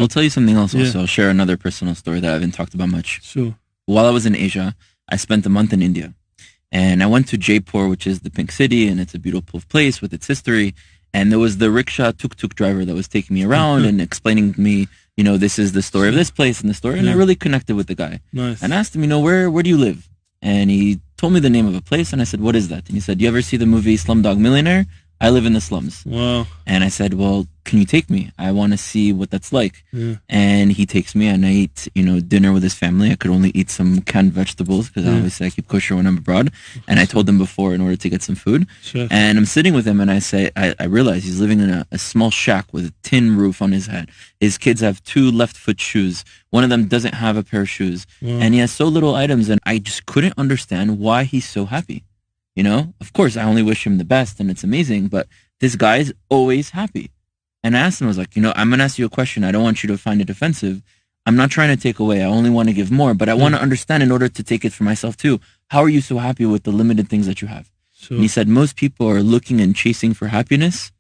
I'll tell you something else also. I'll share another personal story that I haven't talked about much. Sure. While I was in Asia, I spent a month in India. And I went to Jaipur, which is the Pink City, and it's a beautiful place with its history. And there was the rickshaw tuk-tuk driver that was taking me around and explaining to me, this is the story of this place and the story. And I really connected with the guy. Nice. And asked him, where do you live? And he told me the name of a place. And I said, what is that? And he said, you ever see the movie Slumdog Millionaire? I live in the slums. Wow. And I said, well, can you take me? I want to see what that's like. Yeah. And he takes me and I eat, dinner with his family. I could only eat some canned vegetables because obviously I keep kosher when I'm abroad. And I told him before in order to get some food. Sure. And I'm sitting with him and I say, I realize he's living in a small shack with a tin roof on his head. His kids have 2 left foot shoes. One of them doesn't have a pair of shoes. Wow. And he has so little items. And I just couldn't understand why he's so happy. Of course, I only wish him the best and it's amazing, but this guy's always happy. And I asked him, I was like, I'm going to ask you a question. I don't want you to find it offensive. I'm not trying to take away. I only want to give more, but I want to understand in order to take it for myself too. How are you so happy with the limited things that you have? Sure. And he said, most people are looking and chasing for happiness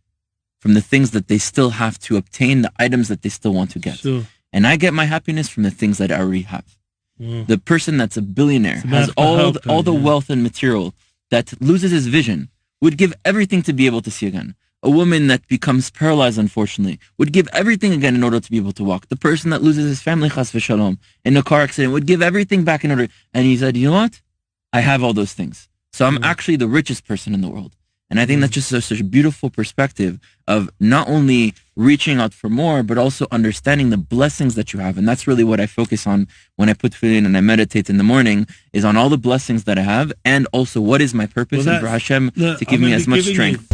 from the things that they still have to obtain, the items that they still want to get. Sure. And I get my happiness from the things that I already have. Wow. The person that's a billionaire has all the wealth and material that loses his vision, would give everything to be able to see again. A woman that becomes paralyzed, unfortunately, would give everything again in order to be able to walk. The person that loses his family, chas v'shalom, in a car accident, would give everything back in order. And he said, you know what? I have all those things. So I'm actually the richest person in the world. And I think that's just such a beautiful perspective of not only reaching out for more, but also understanding the blessings that you have. And that's really what I focus on when I put tefillin and I meditate in the morning, is on all the blessings that I have, and also what is my purpose and for Hashem to give me as much strength.